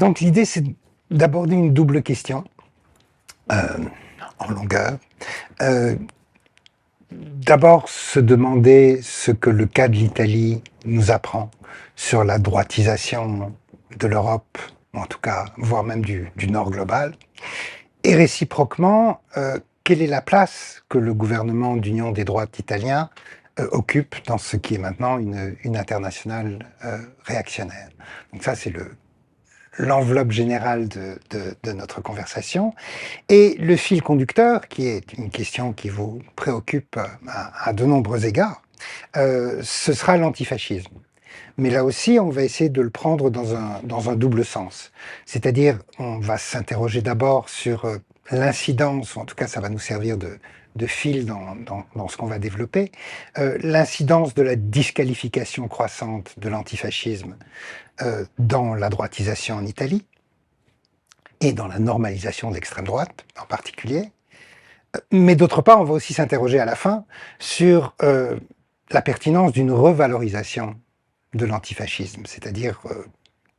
Donc l'idée, c'est d'aborder une double question en longueur. D'abord, se demander ce que le cas de l'Italie nous apprend sur la droitisation de l'Europe, en tout cas, voire même du Nord global. Et réciproquement, quelle est la place que le gouvernement d'union des droites italien occupe dans ce qui est maintenant une internationale réactionnaire. Donc ça, c'est l'enveloppe générale de notre conversation. Et le fil conducteur, qui est une question qui vous préoccupe à de nombreux égards, ce sera l'antifascisme. Mais là aussi, on va essayer de le prendre dans un double sens. C'est-à-dire, on va s'interroger d'abord sur l'incidence, ou en tout cas ça va nous servir de fil dans ce qu'on va développer, l'incidence de la disqualification croissante de l'antifascisme dans la droitisation en Italie et dans la normalisation de l'extrême droite en particulier. Mais d'autre part, on va aussi s'interroger à la fin sur la pertinence d'une revalorisation de l'antifascisme, c'est-à-dire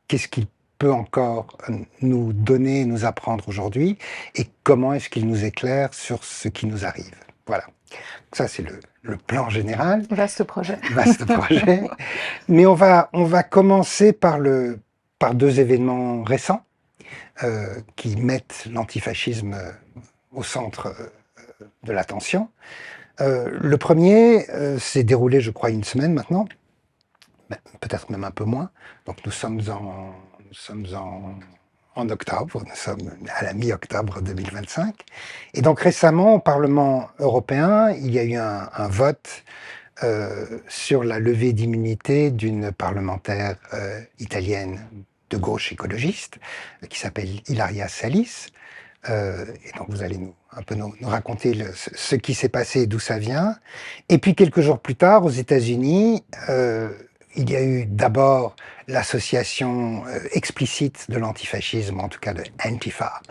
qu'est-ce qu'il peut encore nous donner, nous apprendre aujourd'hui, et comment est-ce qu'il nous éclaire sur ce qui nous arrive. Voilà. Ça, c'est le plan général. Vaste projet. Vaste projet. Mais on va commencer par deux événements récents qui mettent l'antifascisme au centre de l'attention. Le premier s'est déroulé, je crois, une semaine maintenant, peut-être même un peu moins. Donc nous sommes en octobre, nous sommes à la mi-octobre 2025. Et donc récemment, au Parlement européen, il y a eu un vote sur la levée d'immunité d'une parlementaire italienne de gauche écologiste qui s'appelle Ilaria Salis. Et donc vous allez un peu nous raconter ce qui s'est passé et d'où ça vient. Et puis quelques jours plus tard, aux États-Unis, il y a eu d'abord l'association explicite de l'antifascisme, en tout cas de Antifa,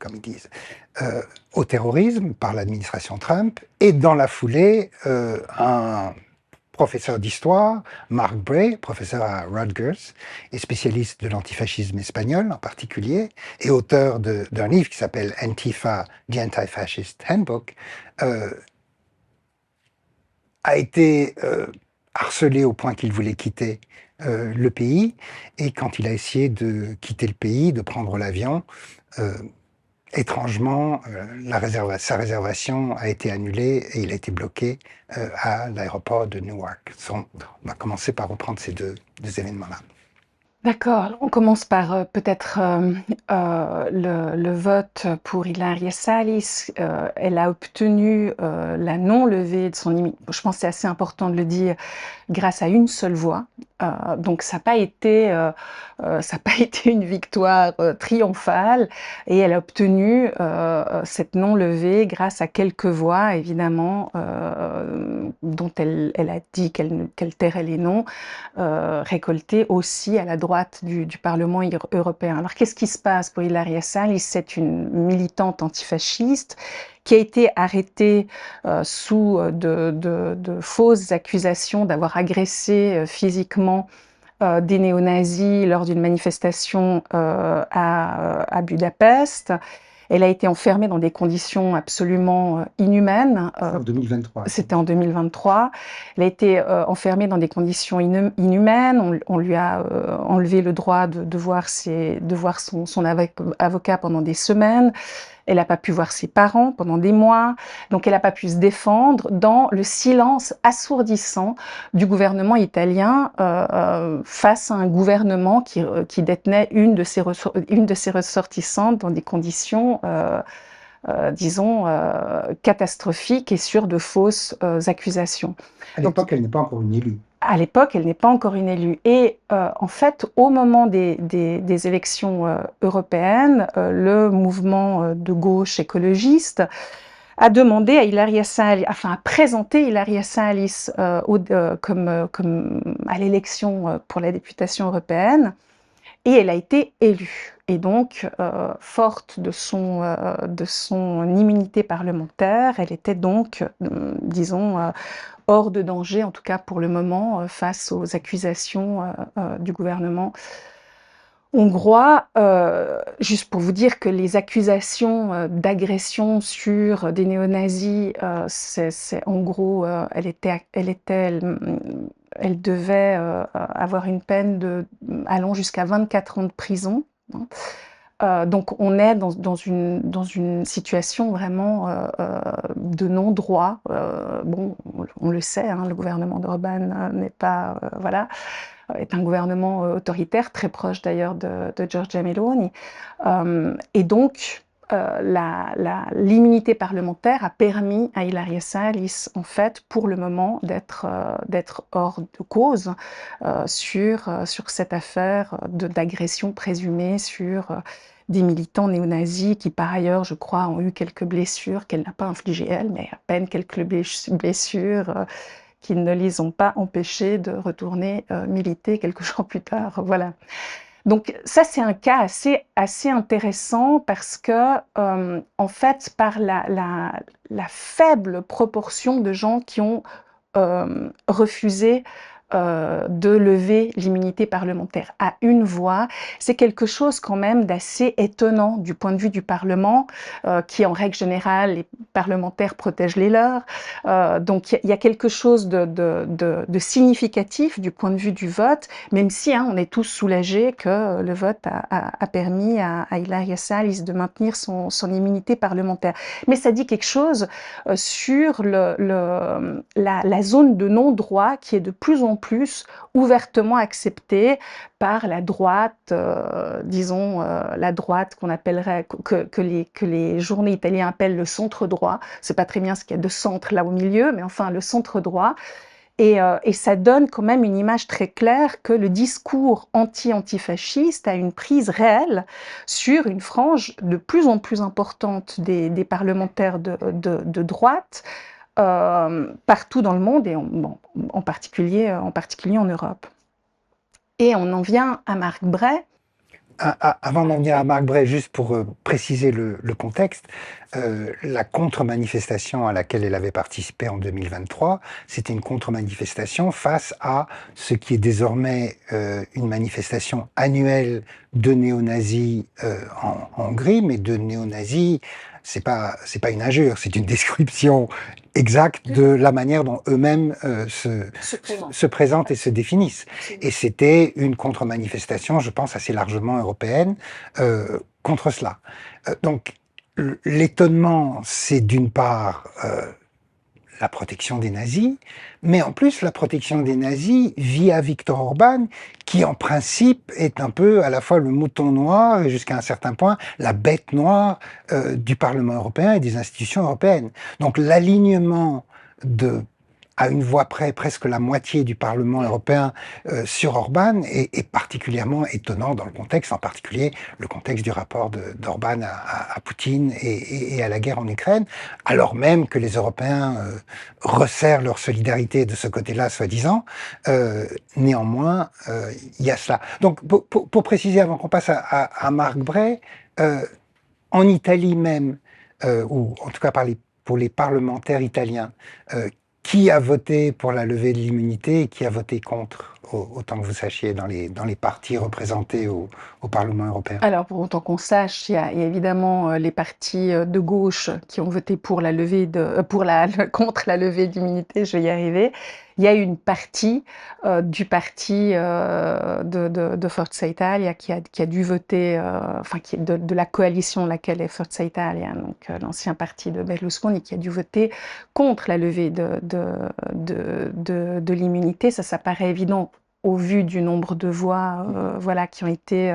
comme ils disent, au terrorisme par l'administration Trump. Et dans la foulée, un professeur d'histoire, Mark Bray, professeur à Rutgers, et spécialiste de l'antifascisme espagnol en particulier, et auteur d'un livre qui s'appelle Antifa, The Anti-Fascist Handbook, a été harcelé au point qu'il voulait quitter le pays, et quand il a essayé de quitter le pays, de prendre l'avion, étrangement, sa réservation a été annulée et il a été bloqué à l'aéroport de Newark. On va commencer par reprendre ces deux événements-là. D'accord, on commence par peut-être le vote pour Ilaria Salis. Elle a obtenu la non-levée de son immunité. Je pense que c'est assez important de le dire, grâce à une seule voix. Donc ça n'a pas été une victoire triomphale, et elle a obtenu cette non-levée grâce à quelques voix, évidemment, dont elle a dit qu'elle tairait les noms, récoltées aussi à la droite du Parlement européen. Alors qu'est-ce qui se passe pour Ilaria Salis? C'est une militante antifasciste qui a été arrêtée sous de fausses accusations d'avoir agressé physiquement des néo-nazis lors d'une manifestation à Budapest. Elle a été enfermée dans des conditions absolument inhumaines. En 2023. C'était en 2023. Elle a été enfermée dans des conditions inhumaines. On lui a enlevé le droit de voir son avocat pendant des semaines. Elle n'a pas pu voir ses parents pendant des mois, donc elle n'a pas pu se défendre dans le silence assourdissant du gouvernement italien face à un gouvernement qui détenait une de ses ressortissantes dans des conditions, disons, catastrophiques et sur de fausses accusations. À l'époque, elle n'est pas encore une élue. À l'époque, elle n'est pas encore une élue. Et en fait, au moment des élections européennes, le mouvement de gauche écologiste a demandé à Ilaria Salis, enfin a présenté Ilaria Salis comme à l'élection pour la députation européenne, et elle a été élue. Et donc, forte de son immunité parlementaire, elle était donc, disons, hors de danger, en tout cas pour le moment, face aux accusations du gouvernement hongrois, juste pour vous dire que les accusations d'agression sur des néo-nazis, en gros, elle devait avoir une peine allant jusqu'à 24 ans de prison, hein. Donc on est dans une situation vraiment de non-droit. Bon, on le sait, hein, le gouvernement d'Orban n'est pas, voilà, est un gouvernement autoritaire, très proche d'ailleurs de Giorgia Meloni. Et donc, l'immunité parlementaire a permis à Ilaria Salis, en fait, pour le moment, d'être hors de cause sur cette affaire d'agression présumée sur des militants néo-nazis qui, par ailleurs, je crois, ont eu quelques blessures qu'elle n'a pas infligées elle, mais à peine quelques blessures qui ne les ont pas empêchés de retourner militer quelques jours plus tard. Voilà. Donc ça, c'est un cas assez intéressant parce que, en fait, par la faible proportion de gens qui ont refusé de lever l'immunité parlementaire à une voix, c'est quelque chose quand même d'assez étonnant du point de vue du Parlement, qui en règle générale, les parlementaires protègent les leurs. Donc il y a quelque chose de significatif du point de vue du vote, même si on est tous soulagés que le vote a permis à Ilaria Salis de maintenir son immunité parlementaire. Mais ça dit quelque chose sur la zone de non-droit qui est de plus en plus ouvertement acceptée par la droite, disons la droite qu'on appellerait, que les journaux italiens appellent le centre-droit. C'est pas très bien ce qu'il y a de centre là au milieu, mais enfin le centre-droit. Et ça donne quand même une image très claire que le discours anti-antifasciste a une prise réelle sur une frange de plus en plus importante des parlementaires de droite, partout dans le monde et en particulier en Europe. Et on en vient à Marc Bray. Avant d'en venir à Marc Bray, juste pour préciser le contexte, la contre-manifestation à laquelle elle avait participé en 2023, c'était une contre-manifestation face à ce qui est désormais une manifestation annuelle de néo-nazis en Hongrie, mais de néo-nazis, c'est pas une injure, c'est une description exacte de la manière dont eux-mêmes se présentent et se définissent. Et c'était une contre-manifestation, je pense, assez largement européenne contre cela. Donc, l'étonnement, c'est d'une part la protection des nazis, mais en plus la protection des nazis via Viktor Orban, qui en principe est un peu à la fois le mouton noir et jusqu'à un certain point la bête noire du Parlement européen et des institutions européennes. Donc l'alignement à une voix près, presque la moitié du Parlement européen sur Orban est particulièrement étonnant dans le contexte, en particulier le contexte du rapport d'Orban à Poutine et à la guerre en Ukraine, alors même que les Européens resserrent leur solidarité de ce côté-là, soi-disant. Néanmoins, il y a cela. Donc, pour préciser, avant qu'on passe à Marc Bray, en Italie même, ou en tout cas pour les parlementaires italiens, qui a voté pour la levée de l'immunité et qui a voté contre, autant que vous sachiez, dans les partis représentés au Parlement européen? Alors, pour autant qu'on sache, il y a évidemment les partis de gauche qui ont voté pour la levée contre la levée d'immunité, je vais y arriver. Il y a une partie du parti de Forza Italia qui a dû voter, enfin qui est de la coalition de laquelle est Forza Italia, donc l'ancien parti de Berlusconi, qui a dû voter contre la levée de l'immunité. Ça paraît évident au vu du nombre de voix voilà, qui ont été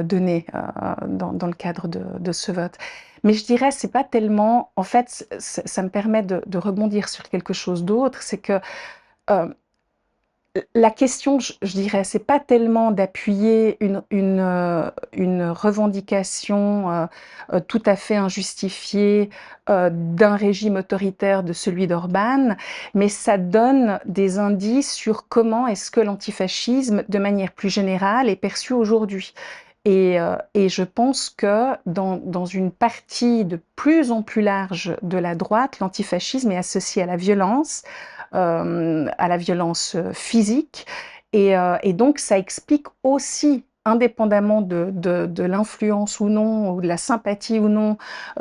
données dans le cadre de ce vote. Mais je dirais, c'est pas tellement. En fait, ça me permet de rebondir sur quelque chose d'autre, c'est que la question, je dirais, c'est pas tellement d'appuyer une revendication tout à fait injustifiée d'un régime autoritaire de celui d'Orban, mais ça donne des indices sur comment est-ce que l'antifascisme, de manière plus générale, est perçu aujourd'hui. Et je pense que dans une partie de plus en plus large de la droite, l'antifascisme est associé à la violence physique Et donc, ça explique aussi, indépendamment de l'influence ou non, ou de la sympathie ou non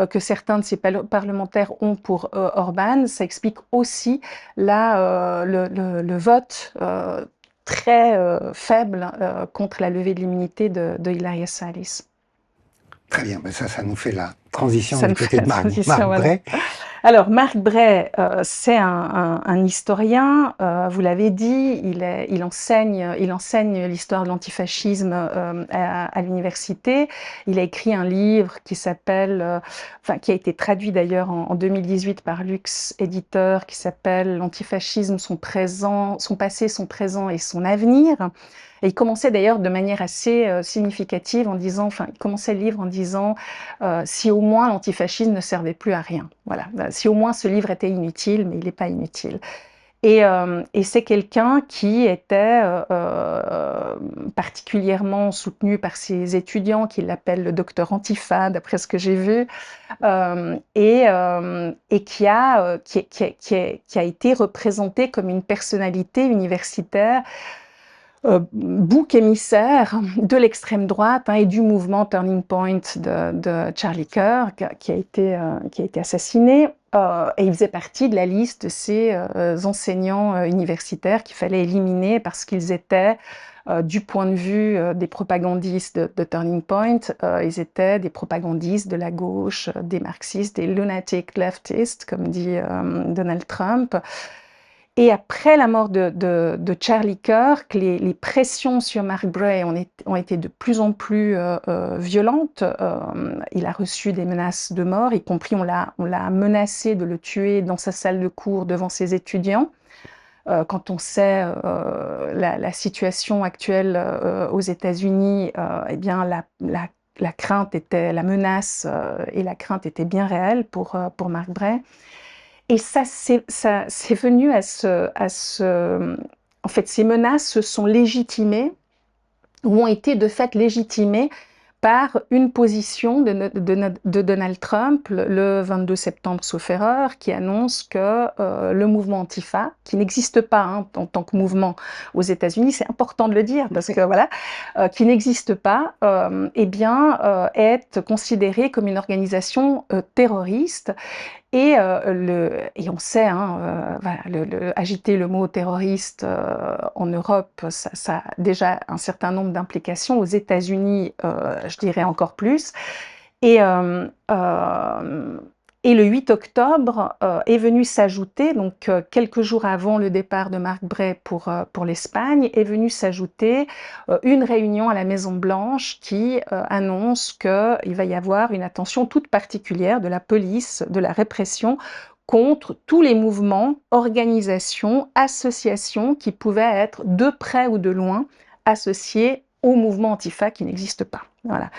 que certains de ces parlementaires ont pour Orban, ça explique aussi le vote très faible contre la levée de l'immunité de Ilaria Salis. Très bien, mais ça nous fait la transition Ça du nous côté fait de la transition, Marc voilà. Bray. Alors, Marc Bray, c'est un historien, vous l'avez dit, il enseigne l'histoire de l'antifascisme à l'université. Il a écrit un livre qui s'appelle, qui a été traduit d'ailleurs en 2018 par Lux Éditeur, qui s'appelle L'antifascisme, son passé, son présent et son avenir. Et il commençait d'ailleurs de manière assez significative en disant, il commençait le livre en disant si au moins l'antifascisme ne servait plus à rien. Voilà, si au moins ce livre était inutile, mais il n'est pas inutile. Et c'est quelqu'un qui était particulièrement soutenu par ses étudiants, qui l'appellent le docteur Antifa, d'après ce que j'ai vu, et qui a été représenté comme une personnalité universitaire bouc émissaire de l'extrême droite et du mouvement Turning Point de Charlie Kirk, qui a été assassiné. Et il faisait partie de la liste de ces enseignants universitaires qu'il fallait éliminer parce qu'ils étaient, du point de vue des propagandistes de Turning Point, ils étaient des propagandistes de la gauche, des marxistes, des lunatic leftists, comme dit Donald Trump. Et après la mort de Charlie Kirk, les pressions sur Mark Bray ont été de plus en plus violentes. Il a reçu des menaces de mort, y compris on l'a menacé de le tuer dans sa salle de cours devant ses étudiants. Quand on sait la situation actuelle aux États-Unis, eh bien la crainte était, la menace et la crainte étaient bien réelles pour Mark Bray. Et ça, c'est venu en fait, ces menaces se sont légitimées, ou ont été de fait légitimées par une position de Donald Trump le 22 septembre, sauf erreur, qui annonce que le mouvement Antifa, qui n'existe pas en tant que mouvement aux États-Unis, c'est important de le dire parce que voilà, qui n'existe pas, est considéré comme une organisation terroriste. Et on sait, agiter le mot terroriste en Europe, ça a déjà un certain nombre d'implications. Aux États-Unis, je dirais encore plus. Et, euh, euh, et le 8 octobre est venu s'ajouter, donc quelques jours avant le départ de Mark Bray pour l'Espagne, est venu s'ajouter une réunion à la Maison-Blanche qui annonce qu'il va y avoir une attention toute particulière de la police, de la répression contre tous les mouvements, organisations, associations qui pouvaient être de près ou de loin associés au mouvement Antifa qui n'existe pas. Voilà.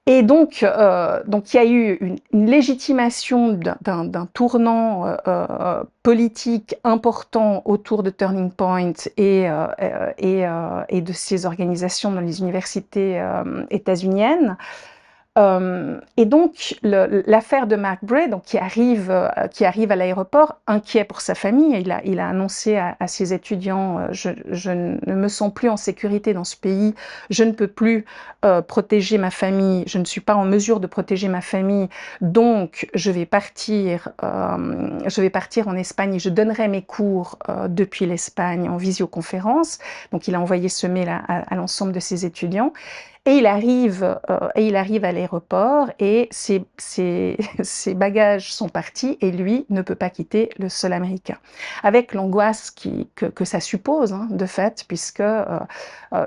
Et donc il y a eu une légitimation d'un tournant politique important autour de Turning Point et de ces organisations dans les universités états-uniennes. Et donc l'affaire de Mark Bray, donc qui arrive à l'aéroport, inquiet pour sa famille, il a annoncé à ses étudiants je ne me sens plus en sécurité dans ce pays, je ne peux plus protéger ma famille, je ne suis pas en mesure de protéger ma famille, donc je vais partir en Espagne et je donnerai mes cours depuis l'Espagne en visioconférence. Donc il a envoyé ce mail à l'ensemble de ses étudiants. Et il arrive à l'aéroport et ses bagages sont partis et lui ne peut pas quitter le sol américain. Avec l'angoisse que ça suppose, de fait, puisque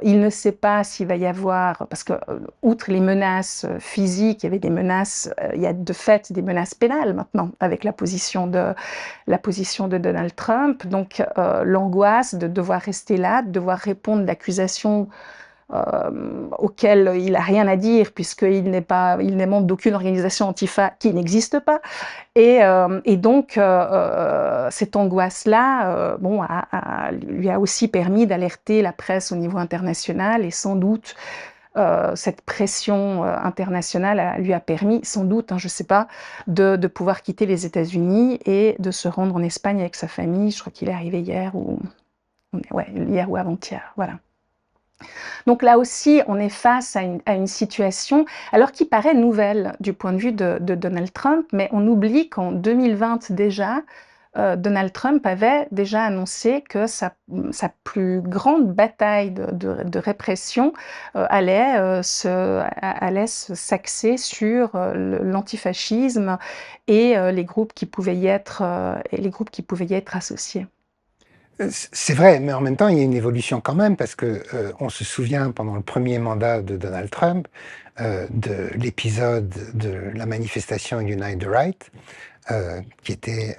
il ne sait pas s'il va y avoir, parce que outre les menaces physiques, il y avait des menaces, il y a de fait des menaces pénales maintenant avec la position de Donald Trump. Donc l'angoisse de devoir rester là, de devoir répondre d'accusations auquel il n'a rien à dire puisqu'il n'est membre d'aucune organisation Antifa qui n'existe pas. Et donc, cette angoisse-là lui a aussi permis d'alerter la presse au niveau international et sans doute cette pression internationale lui a permis, sans doute, je ne sais pas, de pouvoir quitter les États-Unis et de se rendre en Espagne avec sa famille. Je crois qu'il est arrivé hier Ouais, hier ou avant-hier, voilà. Donc là aussi, on est face à une situation, alors qui paraît nouvelle du point de vue de Donald Trump, mais on oublie qu'en 2020 déjà, Donald Trump avait déjà annoncé que sa plus grande bataille de répression allait s'axer sur l'antifascisme et les groupes qui pouvaient y être, associés. C'est vrai, mais en même temps, il y a une évolution quand même, parce que on se souvient pendant le premier mandat de Donald Trump de l'épisode de la manifestation Unite the Right, qui était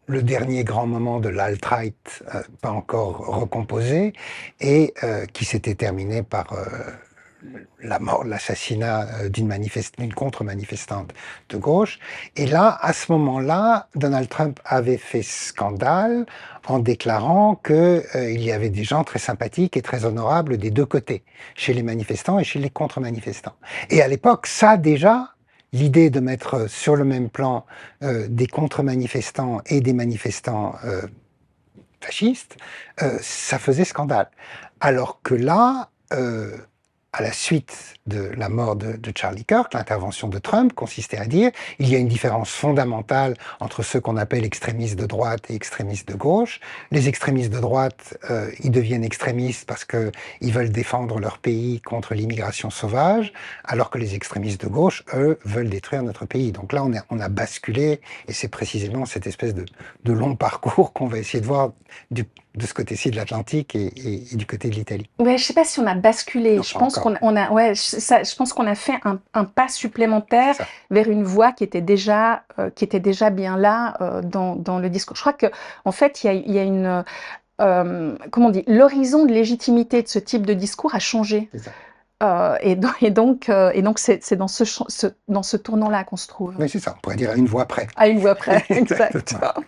le dernier grand moment de l'alt-right pas encore recomposé, et qui s'était terminé par la mort, l'assassinat d'une contre-manifestante de gauche. Et là, à ce moment-là, Donald Trump avait fait scandale en déclarant que il y avait des gens très sympathiques et très honorables des deux côtés, chez les manifestants et chez les contre-manifestants. Et à l'époque, ça déjà, l'idée de mettre sur le même plan des contre-manifestants et des manifestants fascistes, ça faisait scandale. Alors que là, à la suite de la mort de Charlie Kirk, l'intervention de Trump consistait à dire il y a une différence fondamentale entre ceux qu'on appelle extrémistes de droite et extrémistes de gauche. Les extrémistes de droite, ils deviennent extrémistes parce qu'ils veulent défendre leur pays contre l'immigration sauvage, alors que les extrémistes de gauche, eux, veulent détruire notre pays. Donc là, on a basculé, et c'est précisément cette espèce de long parcours qu'on va essayer de voir de ce côté-ci de l'Atlantique et du côté de l'Italie. Ouais, je sais pas si on a basculé. Non, Je pas pense encore. je pense qu'on a fait un pas supplémentaire Ça. vers une voie qui était déjà bien là dans le discours. Je crois que en fait, il y a une comment on dit, l'horizon de légitimité de ce type de discours a changé. C'est ça. Et donc c'est dans dans ce tournant-là qu'on se trouve. Oui, c'est ça. On pourrait dire à une voix près. À une voix près, Exactement. exact.